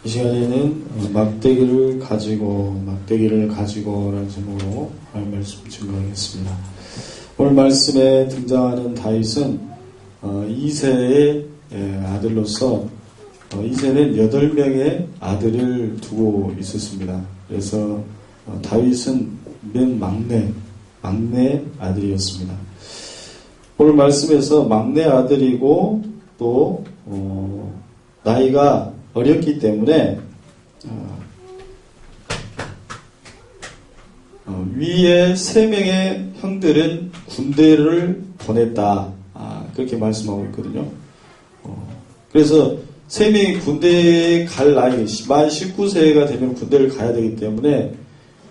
이 시간에는 막대기를 가지고라는 제목으로 하나님 말씀 증거하겠습니다. 오늘 말씀에 등장하는 다윗은 이새의 아들로서 이새는 8명의 아들을 두고 있었습니다. 그래서 다윗은 맨 막내 아들이었습니다. 오늘 말씀에서 막내 아들이고 또 나이가 어렸기 때문에 위에 3명의 형들은 군대를 보냈다. 그렇게 말씀하고 있거든요. 그래서 3명이 군대에 갈 나이, 만 19세가 되면 군대를 가야 되기 때문에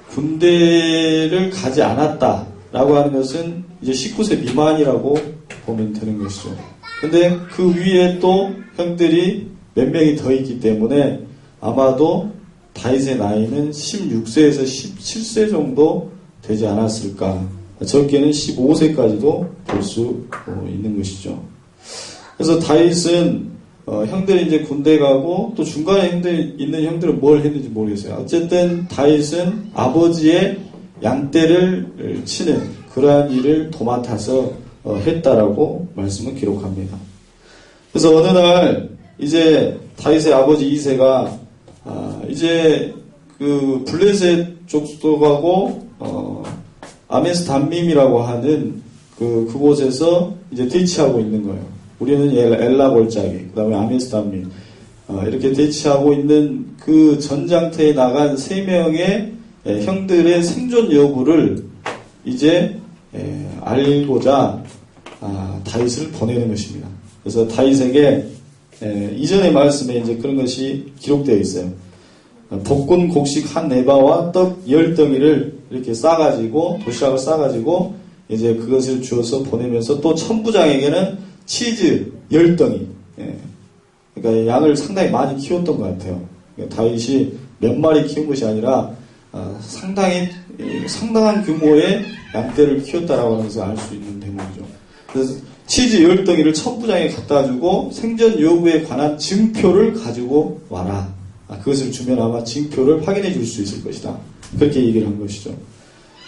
군대를 가지 않았다라고 하는 것은 이제 19세 미만이라고 보면 되는 것이죠. 근데 그 위에 또 형들이 몇 명이 더 있기 때문에 아마도 다윗의 나이는 16세에서 17세 정도 되지 않았을까. 적게는 15세까지도 볼 수 있는 것이죠. 그래서 다윗은 형들이 이제 군대 가고 또 중간에 있는 형들은 뭘 했는지 모르겠어요. 어쨌든 다윗은 아버지의 양떼를 치는 그러한 일을 도맡아서 했다라고 말씀은 기록합니다. 그래서 어느 날 이제 다윗의 아버지 이새가 이제 그 블레셋 족속하고 아메스 담밈이라고 하는 그곳에서 이제 대치하고 있는 거예요. 우리는 엘라 골짜기, 그 다음에 아메스 담밈 이렇게 대치하고 있는 그 전장터에 나간 3명의 형들의 생존 여부를 이제 알고자 다윗을 보내는 것입니다. 그래서 다윗에게 이전의 말씀에 이제 그런 것이 기록되어 있어요. 볶은 곡식 한 에바와 떡 10덩이를 이렇게 싸가지고 도시락을 싸가지고 이제 그것을 주어서 보내면서 또 천부장에게는 치즈 10덩이. 그러니까 양을 상당히 많이 키웠던 것 같아요. 그러니까 다윗이 몇 마리 키운 것이 아니라 상당한 규모의 양떼를 키웠다라고 하는 것을 알 수 있는 대목이죠. 그래서 치즈 10덩이를 천부장에 갖다 주고 생전 여부에 관한 증표를 가지고 와라. 그것을 주면 아마 증표를 확인해 줄 수 있을 것이다. 그렇게 얘기를 한 것이죠.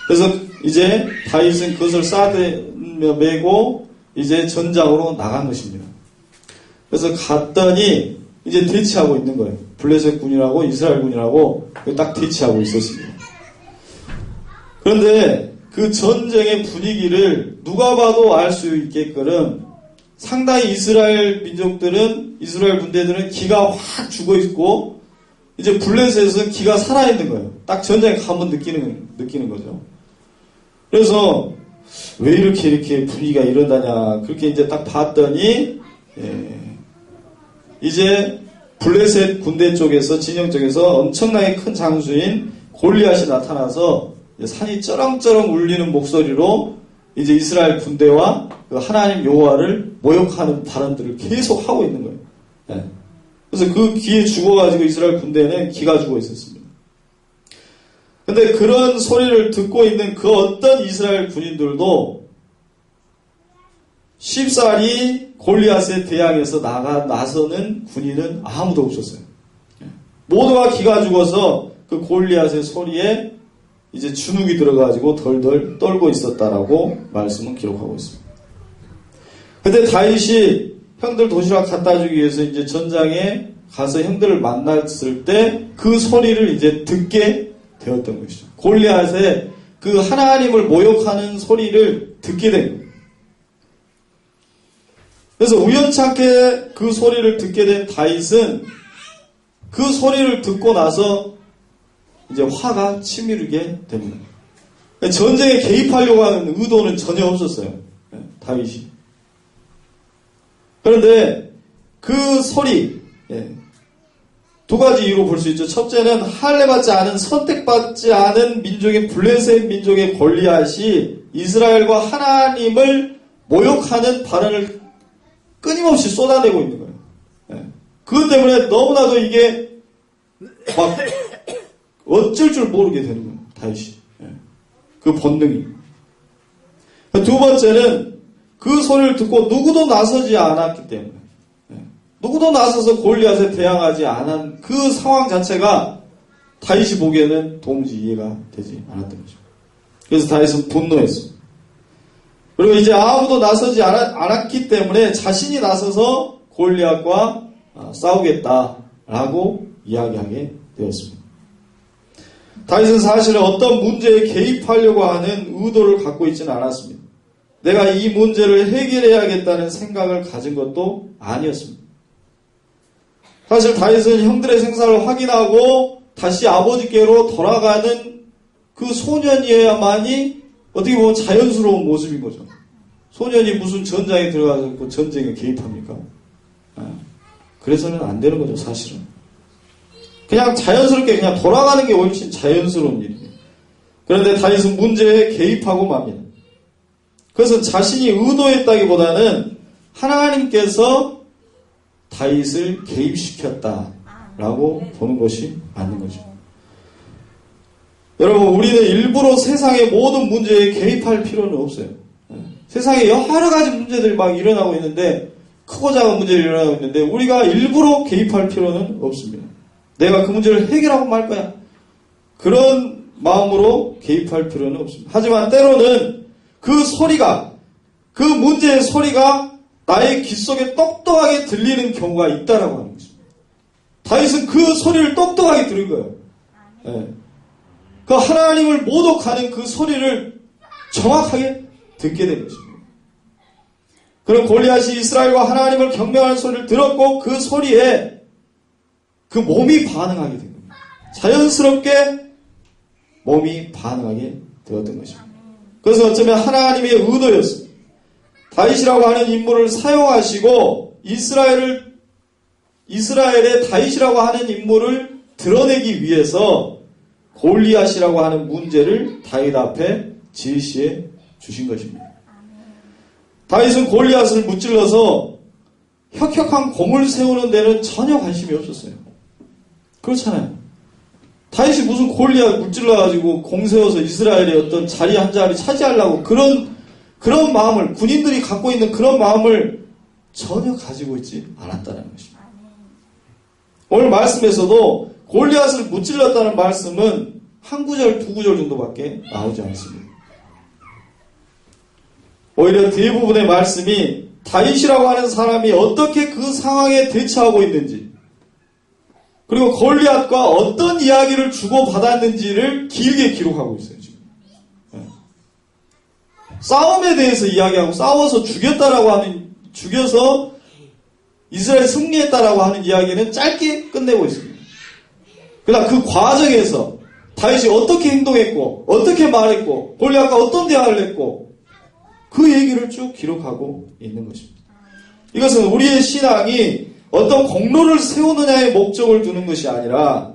그래서 이제 다윗은 그것을 싸들며 메고 이제 전장으로 나간 것입니다. 그래서 갔더니 이제 대치하고 있는 거예요. 블레셋 군이라고 이스라엘 군이라고 딱 대치하고 있었습니다. 그런데 그 전쟁의 분위기를 누가 봐도 알 수 있게끔 상당히 이스라엘 군대들은 기가 확 죽어 있고 이제 블레셋은 기가 살아있는 거예요. 딱 전장에 가면 느끼는 거죠. 그래서 왜 이렇게 분위기가 이런다냐. 그렇게 이제 딱 봤더니 이제 블레셋 군대 쪽에서 진영 쪽에서 엄청나게 큰 장수인 골리앗이 나타나서 산이 쩌렁쩌렁 울리는 목소리로 이제 이스라엘 군대와 그 하나님 여호와를 모욕하는 발언들을 계속 하고 있는 거예요. 그래서 그 기에 죽어가지고 이스라엘 군대는 기가 죽어 있었습니다. 근데 그런 소리를 듣고 있는 그 어떤 이스라엘 군인들도 쉽사리 골리앗에 대항해서 나서는 군인은 아무도 없었어요. 모두가 기가 죽어서 그 골리앗의 소리에 이제 주눅이 들어가지고 덜덜 떨고 있었다라고 말씀은 기록하고 있습니다. 근데 다윗이 형들 도시락 갖다 주기 위해서 이제 전장에 가서 형들을 만났을 때 그 소리를 이제 듣게 되었던 것이죠. 골리앗의 그 하나님을 모욕하는 소리를 듣게 된 거예요. 그래서 우연찮게 그 소리를 듣게 된 다윗은 그 소리를 듣고 나서 이제 화가 치밀게 됩니다. 전쟁에 개입하려고 하는 의도는 전혀 없었어요. 다윗이. 그런데 그 소리, 두 가지 이유로 볼 수 있죠. 첫째는 할례받지 않은 선택받지 않은 민족인 블레셋 민족의 골리앗이 이스라엘과 하나님을 모욕하는 발언을 끊임없이 쏟아내고 있는 거예요. 그것 때문에 너무나도 이게 막 어쩔 줄 모르게 되는 거예요. 다윗이. 그 본능이. 두 번째는 그 소리를 듣고 누구도 나서지 않았기 때문에 누구도 나서서 골리앗에 대항하지 않은 그 상황 자체가 다윗이 보기에는 도무지 이해가 되지 않았던 거죠. 그래서 다윗은 분노했어. 그리고 이제 아무도 나서지 않았기 때문에 자신이 나서서 골리앗과 싸우겠다라고 이야기하게 되었습니다. 다윗은 사실은 어떤 문제에 개입하려고 하는 의도를 갖고 있지는 않았습니다. 내가 이 문제를 해결해야겠다는 생각을 가진 것도 아니었습니다. 사실 다윗은 형들의 생사를 확인하고 다시 아버지께로 돌아가는 그 소년이어야만이 어떻게 보면 자연스러운 모습인 거죠. 소년이 무슨 전장에 들어가서 그 전쟁에 개입합니까? 그래서는 안 되는 거죠, 사실은. 그냥 자연스럽게 그냥 돌아가는 게 훨씬 자연스러운 일이에요. 그런데 다윗은 문제에 개입하고 맙니다. 그것은 자신이 의도했다기보다는 하나님께서 다윗을 개입시켰다라고 보는 것이 맞는 거죠. 여러분, 우리는 일부러 세상의 모든 문제에 개입할 필요는 없어요. 세상에 여러 가지 문제들이 막 일어나고 있는데, 크고 작은 문제들이 일어나고 있는데 우리가 일부러 개입할 필요는 없습니다. 내가 그 문제를 해결하고 말 거야. 그런 마음으로 개입할 필요는 없습니다. 하지만 때로는 그 소리가, 그 문제의 소리가 나의 귀 속에 똑똑하게 들리는 경우가 있다라고 하는 것입니다. 다윗은 그 소리를 똑똑하게 들은 거예요. 네. 그 하나님을 모독하는 그 소리를 정확하게 듣게 된 것입니다. 그럼 골리앗이 이스라엘과 하나님을 경배하는 소리를 들었고 그 소리에 그 몸이 반응하게 된 겁니다. 자연스럽게 몸이 반응하게 되었던 것입니다. 그래서 어쩌면 하나님의 의도였습니다. 다윗이라고 하는 인물을 사용하시고 이스라엘의 다윗이라고 하는 인물을 드러내기 위해서 골리앗이라고 하는 문제를 다윗 앞에 제시해 주신 것입니다. 다윗은 골리앗을 무찔러서 혁혁한 공을 세우는 데는 전혀 관심이 없었어요. 그렇잖아요. 다윗이 무슨 골리앗 무찔러가지고 공 세워서 이스라엘의 어떤 자리 한 자리 차지하려고 그런 마음을, 군인들이 갖고 있는 그런 마음을 전혀 가지고 있지 않았다는 것입니다. 오늘 말씀에서도 골리앗을 무찔렀다는 말씀은 한 구절, 두 구절 정도밖에 나오지 않습니다. 오히려 대부분의 말씀이 다윗이라고 하는 사람이 어떻게 그 상황에 대처하고 있는지, 그리고 골리앗과 어떤 이야기를 주고받았는지를 길게 기록하고 있어요, 지금. 싸움에 대해서 이야기하고, 싸워서 죽여서 이스라엘 승리했다라고 하는 이야기는 짧게 끝내고 있습니다. 그러나 그 과정에서 다윗이 어떻게 행동했고, 어떻게 말했고, 골리앗과 어떤 대화를 했고, 그 얘기를 쭉 기록하고 있는 것입니다. 이것은 우리의 신앙이 어떤 공로를 세우느냐의 목적을 두는 것이 아니라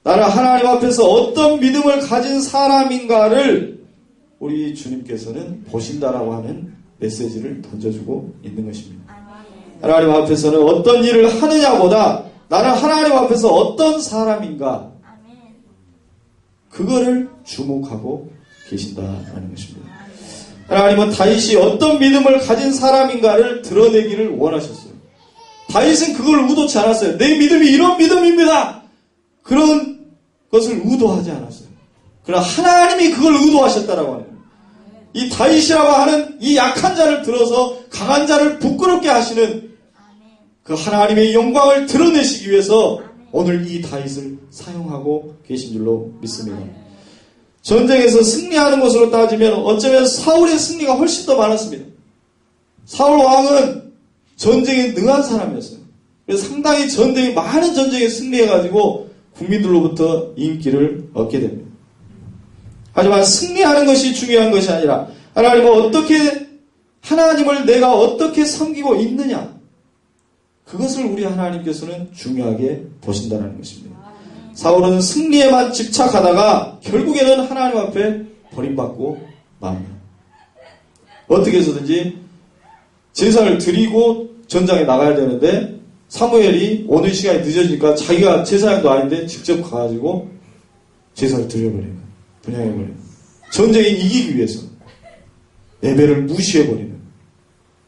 나는 하나님 앞에서 어떤 믿음을 가진 사람인가를 우리 주님께서는 보신다라고 하는 메시지를 던져주고 있는 것입니다. 하나님 앞에서는 어떤 일을 하느냐보다 나는 하나님 앞에서 어떤 사람인가, 그거를 주목하고 계신다라는 것입니다. 하나님은 다윗이 어떤 믿음을 가진 사람인가를 드러내기를 원하셨어요. 다윗은 그걸 의도치 않았어요. 내 믿음이 이런 믿음입니다. 그런 것을 의도하지 않았어요. 그러나 하나님이 그걸 의도하셨다라고 하는 거예요. 이 다윗이라고 하는 이 약한 자를 들어서 강한 자를 부끄럽게 하시는 그 하나님의 영광을 드러내시기 위해서 오늘 이 다윗을 사용하고 계신 줄로 믿습니다. 전쟁에서 승리하는 것으로 따지면 어쩌면 사울의 승리가 훨씬 더 많았습니다. 사울 왕은 전쟁에 능한 사람이었어요. 그래서 상당히 많은 전쟁에 승리해가지고 국민들로부터 인기를 얻게 됩니다. 하지만 승리하는 것이 중요한 것이 아니라 하나님을 내가 어떻게 섬기고 있느냐, 그것을 우리 하나님께서는 중요하게 보신다는 것입니다. 사울은 승리에만 집착하다가 결국에는 하나님 앞에 버림받고 맙니다. 어떻게 해서든지 제사를 드리고 전장에 나가야 되는데 사무엘이 오는 시간이 늦어지니까 자기가 제사장도 아닌데 직접 가가지고 제사를 드려버려요. 분양해버려요. 전쟁에 이기기 위해서 예배를 무시해버리는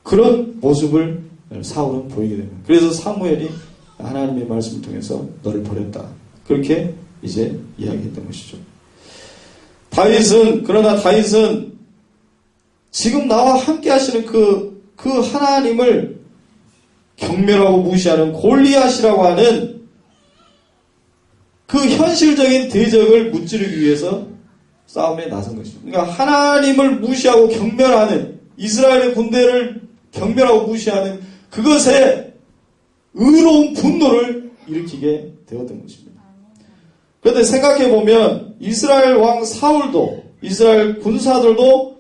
그런 모습을 사울은 보이게 됩니다. 그래서 사무엘이 하나님의 말씀을 통해서 너를 버렸다. 그렇게 이제 이야기했던 것이죠. 그러나 다윗은 지금 나와 함께 하시는 그 하나님을 경멸하고 무시하는 골리앗이라고 하는 그 현실적인 대적을 무찌르기 위해서 싸움에 나선 것이죠. 그러니까 하나님을 무시하고 경멸하는, 이스라엘의 군대를 경멸하고 무시하는 그것에 의로운 분노를 일으키게 되었던 것입니다. 그런데 생각해보면 이스라엘 왕 사울도, 이스라엘 군사들도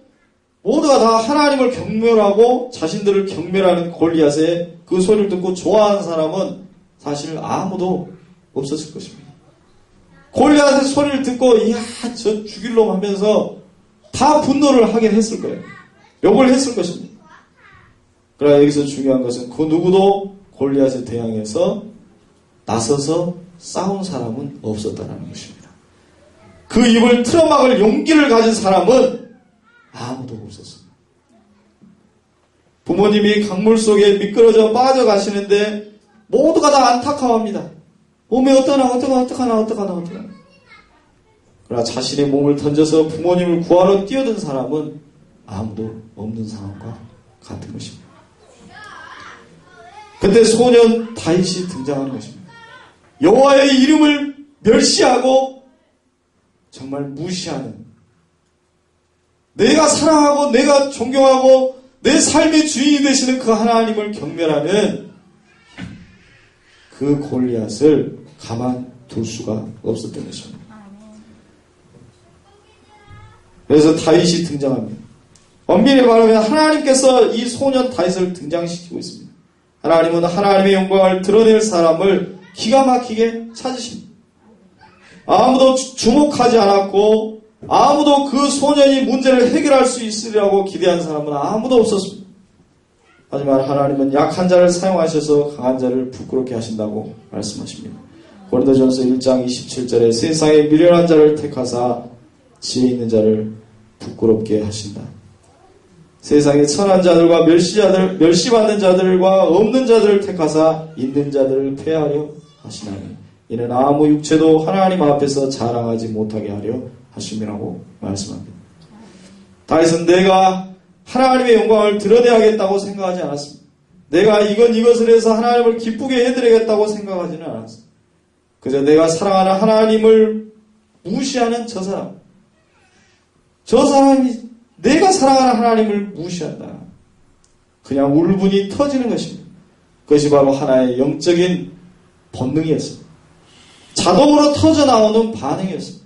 모두가 다 하나님을 경멸하고 자신들을 경멸하는 골리앗의 그 소리를 듣고 좋아하는 사람은 사실 아무도 없었을 것입니다. 골리앗의 소리를 듣고 이야 저 죽일 놈 하면서 다 분노를 하긴 했을 거예요. 욕을 했을 것입니다. 그러나 여기서 중요한 것은 그 누구도 골리앗에 대항해서 나서서 싸운 사람은 없었다는 것입니다. 그 입을 틀어막을 용기를 가진 사람은 아무도 없었습니다. 부모님이 강물 속에 미끄러져 빠져가시는데 모두가 다 안타까워합니다. 몸이 어떡하나. 그러나 자신의 몸을 던져서 부모님을 구하러 뛰어든 사람은 아무도 없는 상황과 같은 것입니다. 그때 소년 다윗이 등장하는 것입니다. 여호와의 이름을 멸시하고 정말 무시하는, 내가 사랑하고 내가 존경하고 내 삶의 주인이 되시는 그 하나님을 경멸하는 그 골리앗을 가만둘 수가 없었던 것입니다. 그래서 다윗이 등장합니다. 엄밀히 말하면 하나님께서 이 소년 다윗을 등장시키고 있습니다. 하나님은 하나님의 영광을 드러낼 사람을 기가 막히게 찾으십니다. 아무도 주목하지 않았고 아무도 그 소년이 문제를 해결할 수 있으리라고 기대한 사람은 아무도 없었습니다. 하지만 하나님은 약한 자를 사용하셔서 강한 자를 부끄럽게 하신다고 말씀하십니다. 고린도전서 1장 27절에 세상에 미련한 자를 택하사 지혜 있는 자를 부끄럽게 하신다. 세상에 선한 자들과 멸시받는 자들과 없는 자들을 택하사 있는 자들을 폐하려 하시나니 이는 아무 육체도 하나님 앞에서 자랑하지 못하게 하려 하심이라고 말씀합니다. 다윗은 내가 하나님의 영광을 드러내야겠다고 생각하지 않았습니다. 내가 이것을 해서 하나님을 기쁘게 해드리겠다고 생각하지는 않았습니다. 그저 내가 사랑하는 하나님을 무시하는 저 사람이 내가 사랑하는 하나님을 무시한다. 그냥 울분이 터지는 것입니다. 그것이 바로 하나의 영적인 본능이었습니다. 자동으로 터져나오는 반응이었습니다.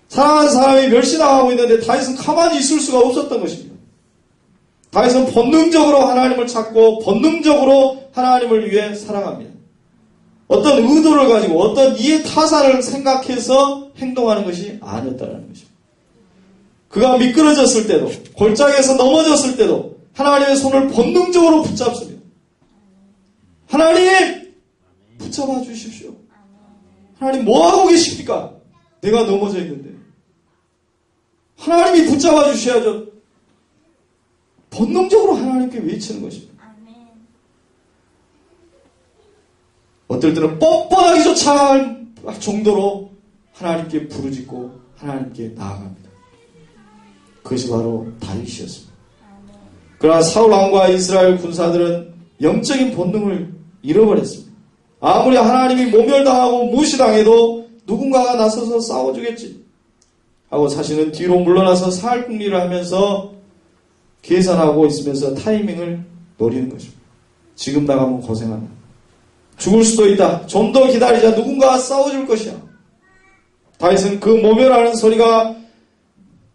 사랑하는 사람이 멸시당하고 있는데 다윗은 가만히 있을 수가 없었던 것입니다. 다윗은 본능적으로 하나님을 찾고 본능적으로 하나님을 위해 살아갑니다. 어떤 의도를 가지고 어떤 이해 타산을 생각해서 행동하는 것이 아니었다는 것입니다. 그가 미끄러졌을 때도 골짜기에서 넘어졌을 때도 하나님의 손을 본능적으로 붙잡습니다. 하나님 붙잡아 주십시오. 하나님 뭐하고 계십니까? 내가 넘어져 있는데 하나님이 붙잡아 주셔야죠. 본능적으로 하나님께 외치는 것입니다. 어떨 때는 뻔뻔하기조차 할 정도로 하나님께 부르짖고 하나님께 나아갑니다. 그것이 바로 다윗이었습니다. 그러나 사울 왕과 이스라엘 군사들은 영적인 본능을 잃어버렸습니다. 아무리 하나님이 모멸당하고 무시당해도 누군가가 나서서 싸워주겠지 하고 자신은 뒤로 물러나서 살궁리를 하면서 계산하고 있으면서 타이밍을 노리는 것입니다. 지금 나가면 고생한다. 죽을 수도 있다. 좀 더 기다리자. 누군가가 싸워줄 것이야. 다윗은 그 모멸하는 소리가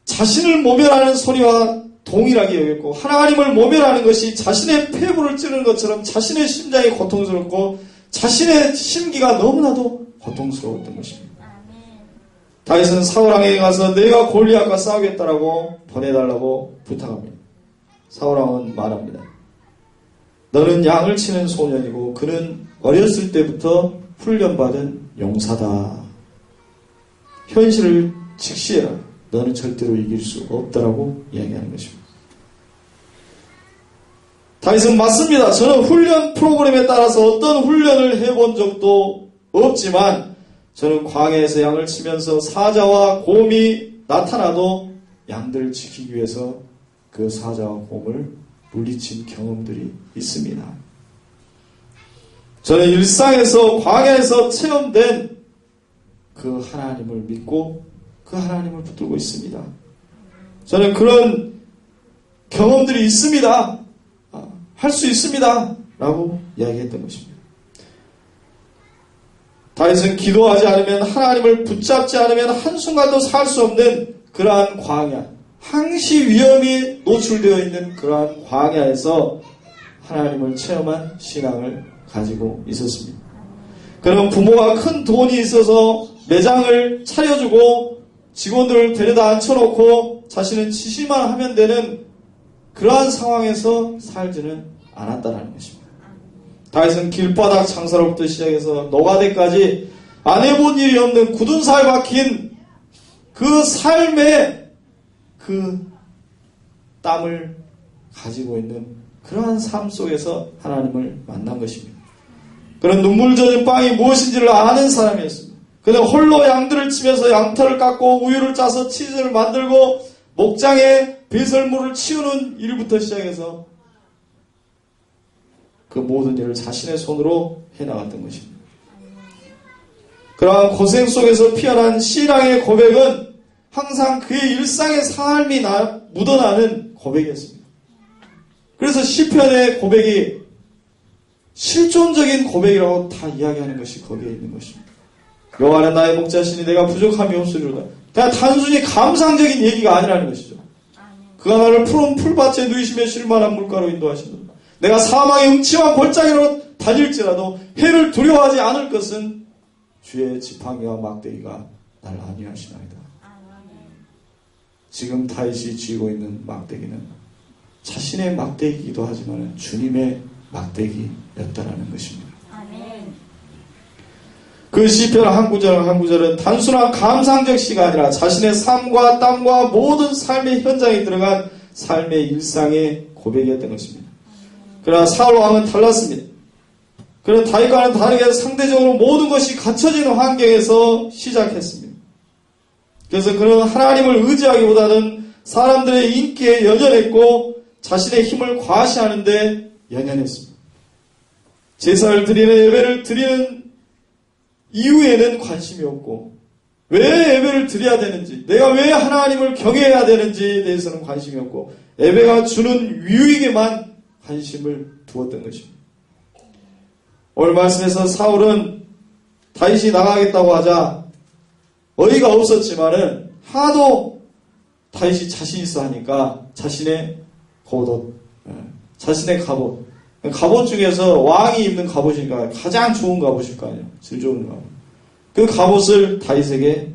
자신을 모멸하는 소리와 동일하게 여겼고 하나님을 모멸하는 것이 자신의 폐부를 찌르는 것처럼 자신의 심장이 고통스럽고 자신의 심기가 너무나도 고통스러웠던 것입니다. 다윗은 사울왕에게 가서 내가 골리앗과 싸우겠다라고 보내달라고 부탁합니다. 사울왕은 말합니다. 너는 양을 치는 소년이고 그는 어렸을 때부터 훈련받은 용사다. 현실을 직시해라. 너는 절대로 이길 수 없다라고 이야기하는 것입니다. 다윗은 맞습니다. 저는 훈련 프로그램에 따라서 어떤 훈련을 해본 적도 없지만 저는 광야에서 양을 치면서 사자와 곰이 나타나도 양들을 지키기 위해서 그 사자와 곰을 물리친 경험들이 있습니다. 저는 일상에서 광야에서 체험된 그 하나님을 믿고 그 하나님을 붙들고 있습니다. 저는 그런 경험들이 있습니다. 할 수 있습니다. 라고 이야기했던 것입니다. 다윗은 기도하지 않으면, 하나님을 붙잡지 않으면 한순간도 살 수 없는 그러한 광야, 항시 위험이 노출되어 있는 그러한 광야에서 하나님을 체험한 신앙을 가지고 있었습니다. 그럼 부모가 큰 돈이 있어서 매장을 차려주고 직원들을 데려다 앉혀놓고 자신은 지시만 하면 되는 그러한 상황에서 살지는 않았다는 것입니다. 다윗은 길바닥 장사로부터 시작해서 노가대까지 안 해본 일이 없는 굳은 살 박힌 그 삶의 그 땀을 가지고 있는 그러한 삶 속에서 하나님을 만난 것입니다. 그런 눈물 젖은 빵이 무엇인지를 아는 사람이었습니다. 그는 홀로 양들을 치면서 양털을 깎고 우유를 짜서 치즈를 만들고 목장에 배설물을 치우는 일부터 시작해서 그 모든 일을 자신의 손으로 해나갔던 것입니다. 그러한 고생 속에서 피어난 신앙의 고백은 항상 그의 일상의 삶이 묻어나는 고백이었습니다. 그래서 시편의 고백이 실존적인 고백이라고 다 이야기하는 것이 거기에 있는 것입니다. 여호와는 나의 목자시니 내가 부족함이 없으리로다. 그냥 단순히 감상적인 얘기가 아니라는 것이죠. 그가 나를 푸른 풀밭에 누이시며 쉴만한 물가로 인도하시노라. 내가 사망의 음침한 골짜기로 다닐지라도 해를 두려워하지 않을 것은 주의 지팡이와 막대기가 날 안위하시나이다. 지금 다윗이 쥐고 있는 막대기는 자신의 막대기이기도 하지만 주님의 막대기였다라는 것입니다. 그 시편 한 구절 한 구절은 단순한 감상적 시가 아니라 자신의 삶과 땀과 모든 삶의 현장에 들어간 삶의 일상의 고백이었던 것입니다. 그러나 사울 왕은 달랐습니다. 그는 다윗과는 다르게 상대적으로 모든 것이 갖춰지는 환경에서 시작했습니다. 그래서 그는 하나님을 의지하기보다는 사람들의 인기에 연연했고 자신의 힘을 과시하는 데 연연했습니다. 제사를 드리는 예배를 드리는 이후에는 관심이 없고 왜 예배를 드려야 되는지, 내가 왜 하나님을 경외해야 되는지에 대해서는 관심이 없고 예배가 주는 유익에만 관심을 두었던 것입니다. 오늘 말씀에서 사울은 다윗이 나가겠다고 하자 어이가 없었지만은 하도 다윗이 자신 있어 하니까 자신의 겉옷, 자신의 갑옷 중에서 왕이 입는 갑옷이니까 가장 좋은 갑옷일 거 아니에요. 제일 좋은 갑옷. 그 갑옷을 다윗에게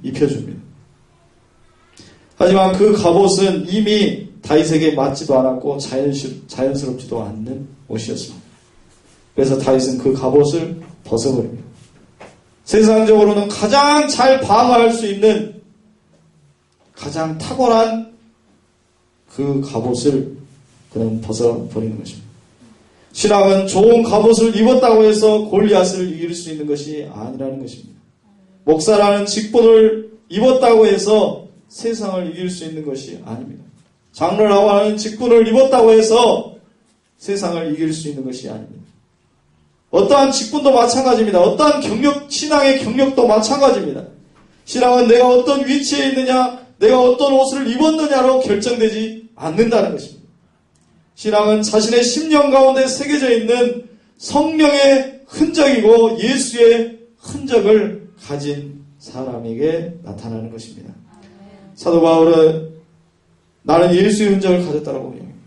입혀줍니다. 하지만 그 갑옷은 이미 다윗에게 맞지도 않았고 자연스럽지도 않는 옷이었습니다. 그래서 다윗은 그 갑옷을 벗어버립니다. 세상적으로는 가장 잘 방어할 수 있는 가장 탁월한 그 갑옷을 그는 벗어버리는 것입니다. 신앙은 좋은 갑옷을 입었다고 해서 골리앗을 이길 수 있는 것이 아니라는 것입니다. 목사라는 직분을 입었다고 해서 세상을 이길 수 있는 것이 아닙니다. 장로라고 하는 직분을 입었다고 해서 세상을 이길 수 있는 것이 아닙니다. 어떠한 직분도 마찬가지입니다. 어떠한 신앙의 경력도 마찬가지입니다. 신앙은 내가 어떤 위치에 있느냐, 내가 어떤 옷을 입었느냐로 결정되지 않는다는 것입니다. 신앙은 자신의 심령 가운데 새겨져 있는 성령의 흔적이고 예수의 흔적을 가진 사람에게 나타나는 것입니다. 사도 바울은 나는 예수의 흔적을 가졌다라고 이야기합니다.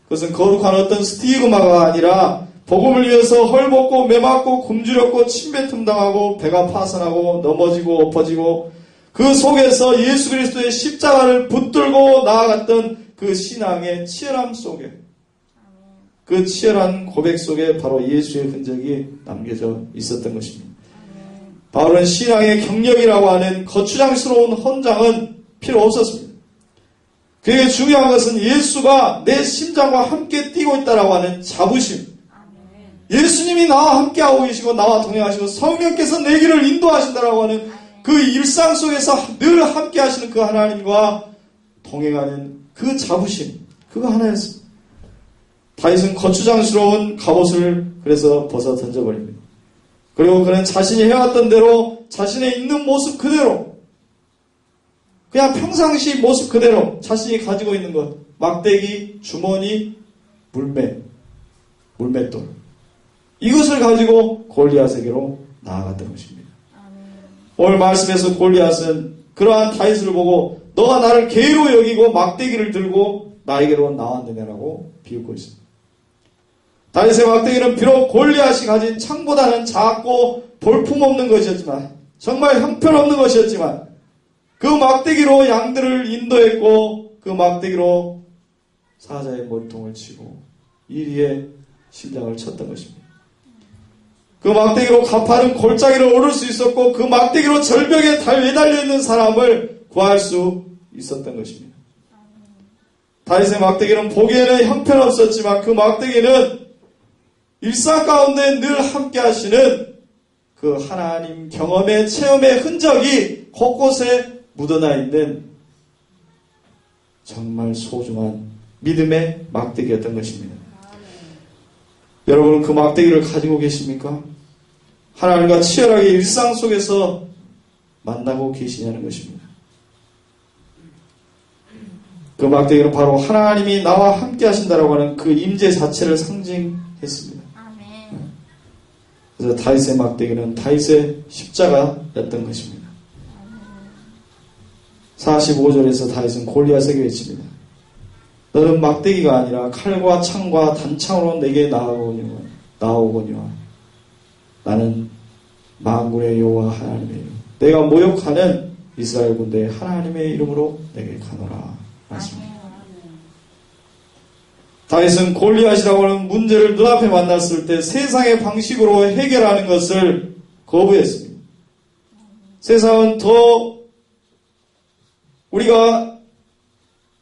그것은 거룩한 어떤 스티그마가 아니라 복음을 위해서 헐벗고 매맞고 굶주렸고 침뱉음 당하고 배가 파산하고 넘어지고 엎어지고 그 속에서 예수 그리스도의 십자가를 붙들고 나아갔던 그 신앙의 치열함 속에, 그 치열한 고백 속에 바로 예수의 흔적이 남겨져 있었던 것입니다. 바울은 신앙의 경력이라고 하는 거추장스러운 헌장은 필요 없었습니다. 그게 중요한 것은 예수가 내 심장과 함께 뛰고 있다라고 하는 자부심. 예수님이 나와 함께하고 계시고 나와 동행하시고 성령께서 내 길을 인도하신다라고 하는 그 일상 속에서 늘 함께하시는 그 하나님과 동행하는 그 자부심, 그거 하나였습니다. 다윗은 거추장스러운 갑옷을 그래서 벗어 던져버립니다. 그리고 그는 자신이 해왔던 대로 자신의 있는 모습 그대로 그냥 평상시 모습 그대로 자신이 가지고 있는 것, 막대기, 주머니, 물맷돌, 이것을 가지고 골리앗에게로 나아갔던 것입니다. 오늘 말씀에서 골리앗은 그러한 다윗을 보고 너가 나를 개로 여기고 막대기를 들고 나에게로 나왔느냐라고 비웃고 있습니다. 다윗의 막대기는 비록 골리앗이 가진 창보다는 작고 볼품없는 것이었지만, 정말 형편없는 것이었지만, 그 막대기로 양들을 인도했고 그 막대기로 사자의 머리통을 치고 이리의 심장을 쳤던 것입니다. 그 막대기로 가파른 골짜기를 오를 수 있었고 그 막대기로 절벽에 매달려 있는 사람을 구할 수 있었던 것입니다. 다윗의 막대기는 보기에는 형편없었지만 그 막대기는 일상 가운데 늘 함께 하시는 그 하나님 경험의 체험의 흔적이 곳곳에 묻어나 있는 정말 소중한 믿음의 막대기였던 것입니다. 여러분은 그 막대기를 가지고 계십니까? 하나님과 치열하게 일상 속에서 만나고 계시냐는 것입니다. 그 막대기는 바로 하나님이 나와 함께 하신다라고 하는 그 임재 자체를 상징했습니다. 그래서 다윗의 막대기는 다윗의 십자가였던 것입니다. 45절에서 다윗은 골리앗에게 외칩니다. 너는 막대기가 아니라 칼과 창과 단창으로 내게 나아오거니와 나는 만군의 여호와 하나님의 이름, 내가 모욕하는 이스라엘 군대의 하나님의 이름으로 내게 가노라 하십니다. 다윗은 골리앗이라고 하는 문제를 눈앞에 만났을 때 세상의 방식으로 해결하는 것을 거부했습니다. 세상은 더 우리가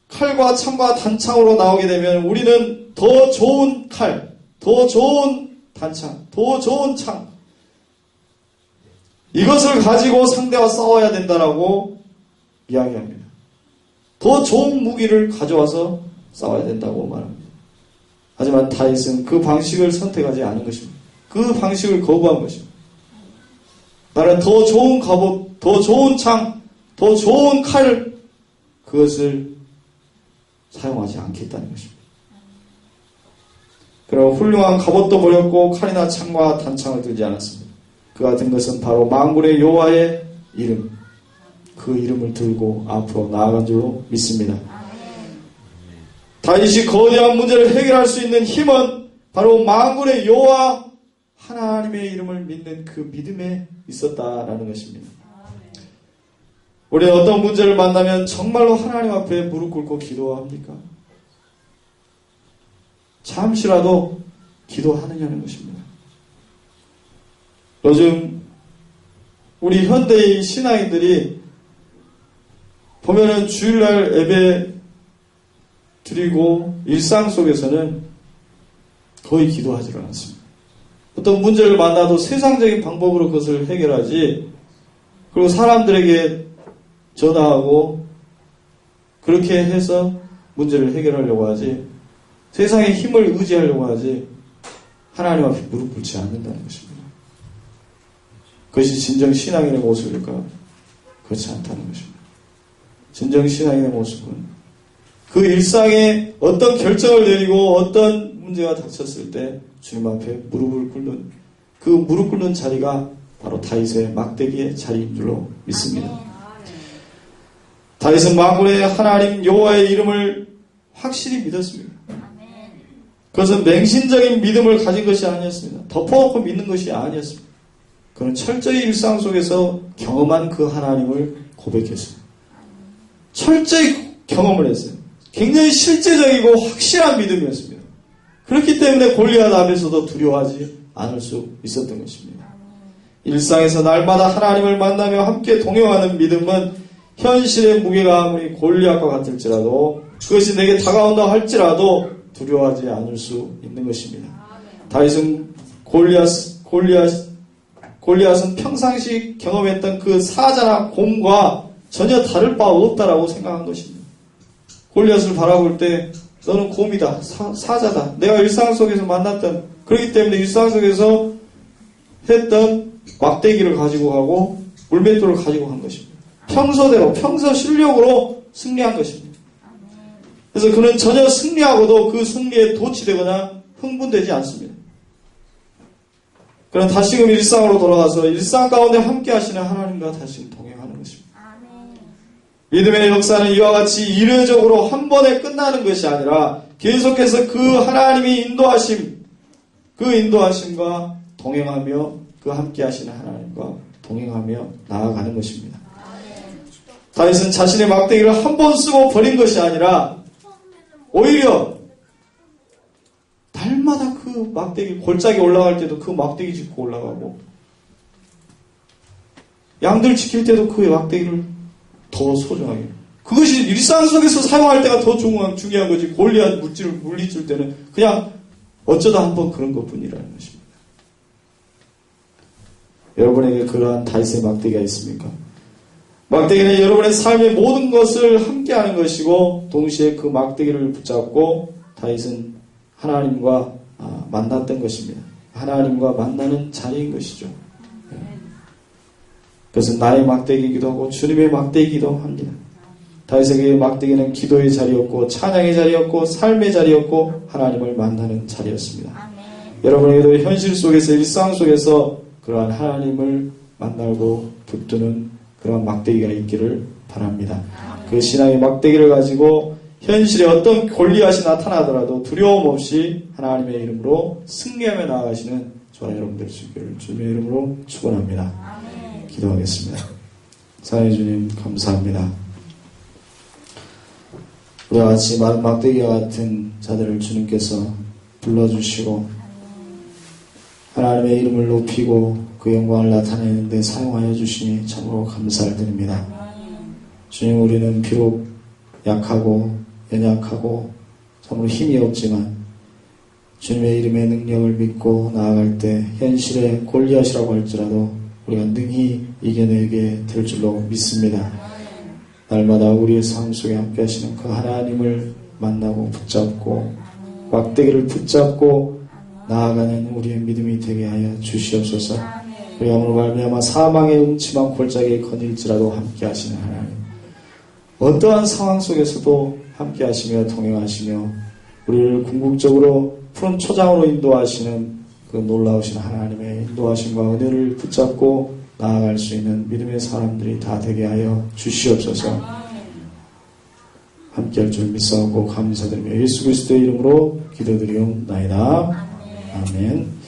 칼과 창과 단창으로 나오게 되면 우리는 더 좋은 칼, 더 좋은 단창, 더 좋은 창, 이것을 가지고 상대와 싸워야 된다라고 이야기합니다. 더 좋은 무기를 가져와서 싸워야 된다고 말합니다. 하지만 다윗은 그 방식을 선택하지 않은 것입니다. 그 방식을 거부한 것입니다. 나는 더 좋은 갑옷, 더 좋은 창, 더 좋은 칼, 그것을 사용하지 않겠다는 것입니다. 그리고 훌륭한 갑옷도 버렸고 칼이나 창과 단창을 들지 않았습니다. 그 같은 것은 바로 만군의 여호와의 이름, 그 이름을 들고 앞으로 나아간 줄로 믿습니다. 다윗이 거대한 문제를 해결할 수 있는 힘은 바로 만군의 여호와 하나님의 이름을 믿는 그 믿음에 있었다라는 것입니다. 우리는 어떤 문제를 만나면 정말로 하나님 앞에 무릎 꿇고 기도합니까? 잠시라도 기도하느냐는 것입니다. 요즘 우리 현대의 신앙인들이 보면은 주일날 예배 드리고 일상 속에서는 거의 기도하지 않습니다. 어떤 문제를 만나도 세상적인 방법으로 그것을 해결하지, 그리고 사람들에게 전화하고 그렇게 해서 문제를 해결하려고 하지, 세상의 힘을 의지하려고 하지 하나님 앞에 무릎 꿇지 않는다는 것입니다. 그것이 진정 신앙인의 모습일까? 그렇지 않다는 것입니다. 진정 신앙인의 모습은 그 일상에 어떤 결정을 내리고 어떤 문제가 닥쳤을 때 주님 앞에 무릎을 꿇는 그 무릎 꿇는 자리가 바로 다윗의 막대기의 자리인 줄로 믿습니다. 다윗은 만군의 하나님 여호와의 이름을 확실히 믿었습니다. 그것은 맹신적인 믿음을 가진 것이 아니었습니다. 덮어놓고 믿는 것이 아니었습니다. 그는 철저히 일상 속에서 경험한 그 하나님을 고백했습니다. 철저히 경험을 했어요. 굉장히 실제적이고 확실한 믿음이었습니다. 그렇기 때문에 골리앗 앞에서도 두려워하지 않을 수 있었던 것입니다. 일상에서 날마다 하나님을 만나며 함께 동행하는 믿음은 현실의 무게가 아무리 골리앗과 같을지라도 그것이 내게 다가온다 할지라도 두려워하지 않을 수 있는 것입니다. 다윗은 골리앗은 평상시 경험했던 그 사자나 곰과 전혀 다를 바 없다라고 생각한 것입니다. 골리앗을 바라볼 때 너는 곰이다, 사자다. 내가 일상 속에서 만났던, 그렇기 때문에 일상 속에서 했던 막대기를 가지고 가고 물맷돌을 가지고 간 것입니다. 평소대로, 평소 실력으로 승리한 것입니다. 그래서 그는 전혀 승리하고도 그 승리에 도취되거나 흥분되지 않습니다. 그는 다시금 일상으로 돌아가서 일상 가운데 함께 하시는 하나님과 다시금 동행하는 것입니다. 믿음의 역사는 이와 같이 이례적으로 한 번에 끝나는 것이 아니라 계속해서 그 하나님이 그 인도하심과 동행하며 그 함께 하시는 하나님과 동행하며 나아가는 것입니다. 다윗은 자신의 막대기를 한 번 쓰고 버린 것이 아니라 오히려 달마다 그 막대기, 골짜기 올라갈 때도 그 막대기 짚고 올라가고 양들 지킬 때도 그 막대기를 더 소중하게, 그것이 일상 속에서 사용할 때가 더 중요한 거지, 골리앗 물리칠 때는 그냥 어쩌다 한번 그런 것뿐이라는 것입니다. 여러분에게 그러한 다윗의 막대기가 있습니까? 막대기는 여러분의 삶의 모든 것을 함께하는 것이고 동시에 그 막대기를 붙잡고 다윗은 하나님과 만났던 것입니다. 하나님과 만나는 자리인 것이죠. 그것은 나의 막대기이기도 하고 주님의 막대기이기도 합니다. 다윗에게 막대기는 기도의 자리였고 찬양의 자리였고 삶의 자리였고 하나님을 만나는 자리였습니다. 여러분에게도 현실 속에서 일상 속에서 그러한 하나님을 만나고 붙드는 그러한 막대기가 있기를 바랍니다. 그 신앙의 막대기를 가지고 현실에 어떤 골리앗이 나타나더라도 두려움 없이 하나님의 이름으로 승리하며 나아가시는 저와 여러분들 되시기를 주님의 이름으로 축원합니다. 기도하겠습니다. 사랑해 주님 감사합니다. 우리와 같이 마른 막대기와 같은 자들을 주님께서 불러주시고 하나님의 이름을 높이고 그 영광을 나타내는 데 사용하여 주시니 참으로 감사를 드립니다. 주님, 우리는 비록 약하고 연약하고 참으로 힘이 없지만 주님의 이름의 능력을 믿고 나아갈 때 현실의 골리앗이라고 할지라도 우리가 능히 이겨내게 될 줄로 믿습니다. 날마다 우리의 삶 속에 함께 하시는 그 하나님을 만나고 붙잡고 막대기를 붙잡고 나아가는 우리의 믿음이 되게 하여 주시옵소서. 그리함으로 말미암아 사망의 음침한 골짜기에 거닐지라도 함께 하시는 하나님, 어떠한 상황 속에서도 함께 하시며 동행하시며 우리를 궁극적으로 푸른 초장으로 인도하시는 그 놀라우신 하나님의 인도하심과 은혜를 붙잡고 나아갈 수 있는 믿음의 사람들이 다 되게 하여 주시옵소서. 함께할 줄 믿사옵고 감사드리며 예수 그리스도의 이름으로 기도드리옵나이다. 아멘.